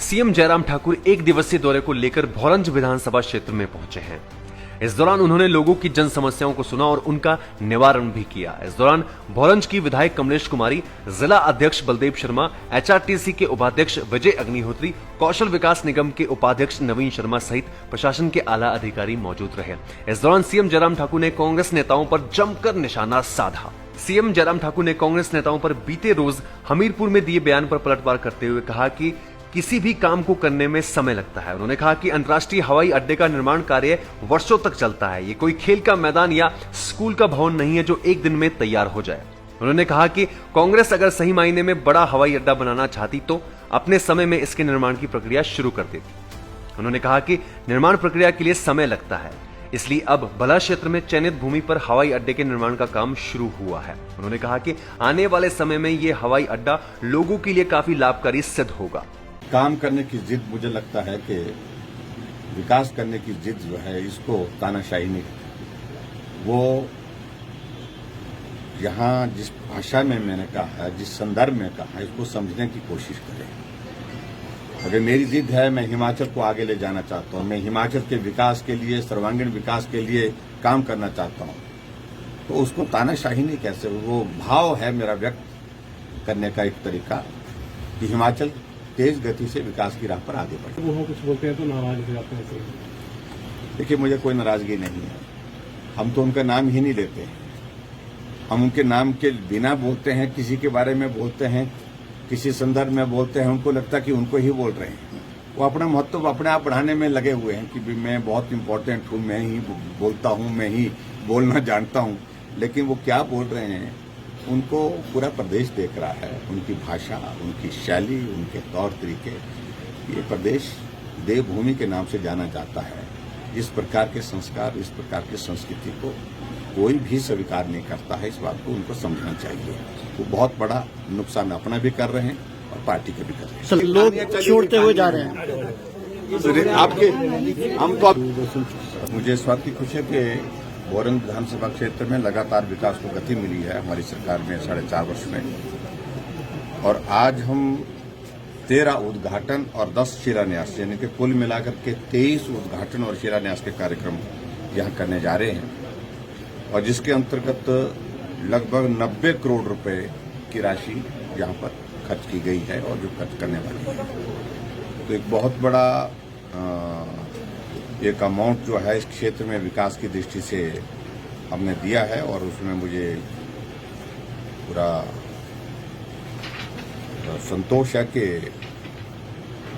CM Jairam Thakur एक दिवसीय दौरे को लेकर भोरंज विधानसभा क्षेत्र में पहुंचे हैं। इस दौरान उन्होंने लोगों की जन समस्याओं को सुना और उनका निवारण भी किया। इस दौरान भोरंज की विधायक कमलेश कुमारी, जिला अध्यक्ष बलदेव शर्मा, एचआरटीसी के उपाध्यक्ष विजय अग्निहोत्री, कौशल विकास निगम के उपाध्यक्ष नवीन शर्मा सहित प्रशासन के आला अधिकारी मौजूद रहे। इस दौरान सीएम जयराम ठाकुर ने कांग्रेस नेताओं पर जमकर निशाना साधा। सीएम जयराम ठाकुर ने कांग्रेस नेताओं पर बीते रोज हमीरपुर में दिए बयान पर पलटवार करते हुए कहा कि किसी भी काम को करने में समय लगता है। उन्होंने कहा कि अंतर्राष्ट्रीय हवाई अड्डे का निर्माण कार्य वर्षों तक चलता है। ये कोई खेल का मैदान या स्कूल का भवन नहीं है जो एक दिन में तैयार हो जाए। उन्होंने कहा कि कांग्रेस अगर सही मायने में बड़ा हवाई अड्डा बनाना चाहती तो अपने समय में इसके निर्माण की प्रक्रिया शुरू कर देती। उन्होंने कहा कि निर्माण प्रक्रिया के लिए समय लगता है, इसलिए अब बला क्षेत्र में चयनित भूमि पर हवाई अड्डे के निर्माण का काम शुरू हुआ है। उन्होंने कहा कि आने वाले समय में ये हवाई अड्डा लोगों के लिए काफी लाभकारी सिद्ध होगा। काम करने की जिद, मुझे लगता है कि विकास करने की जिद जो है इसको तानाशाही नहीं, वो यहाँ जिस भाषा में मैंने कहा है, जिस संदर्भ में कहा है, इसको समझने की कोशिश करें। अगर मेरी जिद है, मैं हिमाचल को आगे ले जाना चाहता हूँ, मैं हिमाचल के विकास के लिए, सर्वांगीण विकास के लिए काम करना चाहता हूँ, तो उसको तानाशाही नहीं कह सकते। वो भाव है मेरा व्यक्त करने का एक तरीका कि हिमाचल तेज गति से विकास की राह पर आगे बढ़े। वो कुछ बोलते हैं तो नाराज हो जाते हैं। देखिए, मुझे कोई नाराजगी नहीं है, हम तो उनका नाम ही नहीं लेते। हम उनके नाम के बिना बोलते हैं, किसी के बारे में बोलते हैं, किसी संदर्भ में बोलते हैं, उनको लगता है कि उनको ही बोल रहे हैं। वो अपना महत्व अपने आप बढ़ाने में लगे हुए हैं कि मैं बहुत इंपॉर्टेंट हूँ, मैं ही बोलता हूँ, मैं ही बोलना जानता हूँ। लेकिन वो क्या बोल रहे हैं उनको पूरा प्रदेश देख रहा है। उनकी भाषा, उनकी शैली, उनके तौर तरीके, ये प्रदेश देवभूमि के नाम से जाना जाता है। इस प्रकार के संस्कार, इस प्रकार की संस्कृति को कोई भी स्वीकार नहीं करता है। इस बात को उनको समझना चाहिए। वो बहुत बड़ा नुकसान अपना भी कर रहे हैं और पार्टी के भी कर रहे हैं। लोग छोड़ते हुए जा रहे हैं आपके। हम तो मुझे इस बात की खुशी है कि भोरंज विधानसभा क्षेत्र में लगातार विकास को गति मिली है हमारी सरकार में 4.5 वर्ष में। और आज हम 13 उद्घाटन और 10 शिलान्यास, यानी कि कुल मिलाकर के 23 उद्घाटन और शिलान्यास के कार्यक्रम यहां करने जा रहे हैं, और जिसके अंतर्गत लगभग 90 करोड़ रुपए की राशि यहां पर खर्च की गई है और जो खर्च करने वाली है। तो एक बहुत बड़ा एक अमाउंट जो है इस क्षेत्र में विकास की दृष्टि से हमने दिया है, और उसमें मुझे पूरा संतोष है कि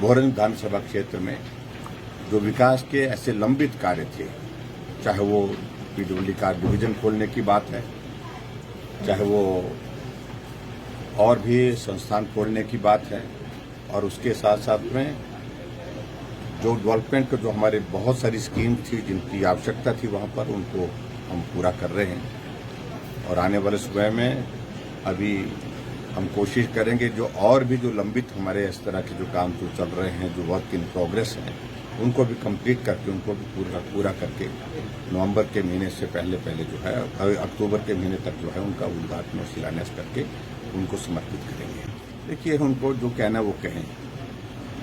भोरंज विधानसभा क्षेत्र में जो विकास के ऐसे लंबित कार्य थे, चाहे वो पीडब्ल्यूडी का डिवीजन खोलने की बात है, चाहे वो और भी संस्थान खोलने की बात है, और उसके साथ साथ में जो डेवलपमेंट का जो हमारे बहुत सारी स्कीम थी जिनकी आवश्यकता थी वहाँ पर, उनको हम पूरा कर रहे हैं। और आने वाले समय में अभी हम कोशिश करेंगे जो और भी जो लंबित हमारे इस तरह के जो काम जो चल रहे हैं, जो वर्क इन प्रोग्रेस हैं, उनको भी कंप्लीट करके, उनको भी पूरा करके नवंबर के महीने से पहले जो है, अक्टूबर के महीने तक जो है उनका उद्घाटन और शिलान्यास करके उनको समर्पित करेंगे। देखिए, उनको जो कहना वो कहें।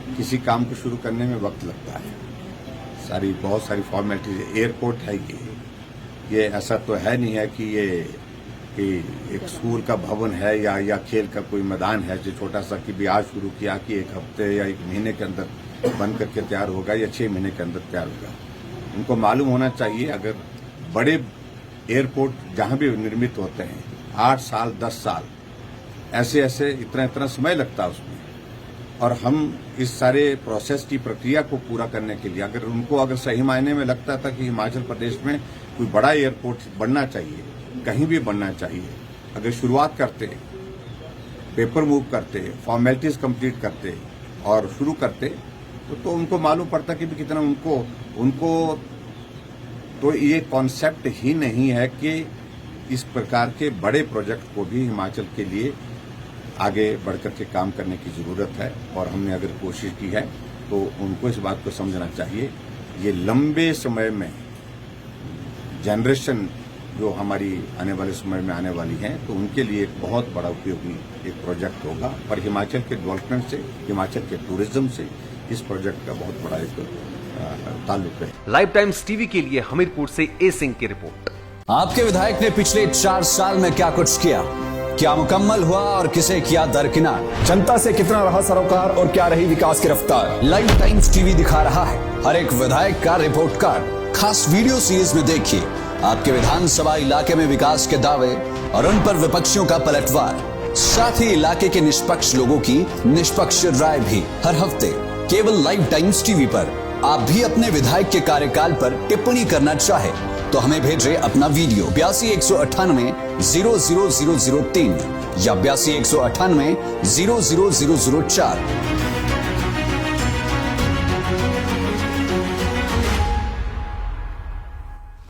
किसी काम को शुरू करने में वक्त लगता है, बहुत सारी फॉर्मेलिटीज। एयरपोर्ट है ये ऐसा तो है नहीं है कि ये एक स्कूल का भवन है या खेल का कोई मैदान है जो छोटा सा कि भी आज शुरू किया कि 1 हफ्ते या 1 महीने के अंदर बन करके तैयार होगा या 6 महीने के अंदर तैयार होगा। उनको मालूम होना चाहिए, अगर बड़े एयरपोर्ट जहां भी निर्मित होते हैं 8 साल 10 साल ऐसे इतना समय लगता है उसमें, और हम इस सारे प्रोसेस की प्रक्रिया को पूरा करने के लिए अगर सही मायने में लगता था कि हिमाचल प्रदेश में कोई बड़ा एयरपोर्ट बनना चाहिए, कहीं भी बनना चाहिए, अगर शुरुआत करते, पेपर मूव करते, फॉर्मेलिटीज कंप्लीट करते और शुरू करते, तो उनको मालूम पड़ता कि कितना उनको तो ये कॉन्सेप्ट ही नहीं है कि इस प्रकार के बड़े प्रोजेक्ट को भी हिमाचल के लिए आगे बढ़कर के काम करने की जरूरत है। और हमने अगर कोशिश की है तो उनको इस बात को समझना चाहिए। ये लंबे समय में जनरेशन जो हमारी आने वाले समय में आने वाली हैं, तो उनके लिए एक बहुत बड़ा उपयोगी एक प्रोजेक्ट होगा। और हिमाचल के डेवलपमेंट से, हिमाचल के टूरिज्म से, इस प्रोजेक्ट का बहुत बड़ा एक ताल्लुक है। लाइव टाइम्स टीवी के लिए हमीरपुर से ए सिंह की रिपोर्ट। आपके विधायक ने पिछले 4 साल में क्या कुछ किया, क्या मुकम्मल हुआ और किसे किया दरकिनार, जनता से कितना रहा सरोकार और क्या रही विकास की रफ्तार। लाइव टाइम्स टीवी दिखा रहा है हर एक विधायक का रिपोर्ट कार्ड। खास वीडियो सीरीज में देखिए आपके विधानसभा इलाके में विकास के दावे और उन पर विपक्षियों का पलटवार, साथ ही इलाके के निष्पक्ष लोगों की निष्पक्ष राय भी हर हफ्ते केवल लाइव टाइम्स टीवी पर। आप भी अपने विधायक के कार्यकाल पर टिप्पणी करना चाहे तो हमें भेजें अपना वीडियो 82 198 00003 या 82 198 00004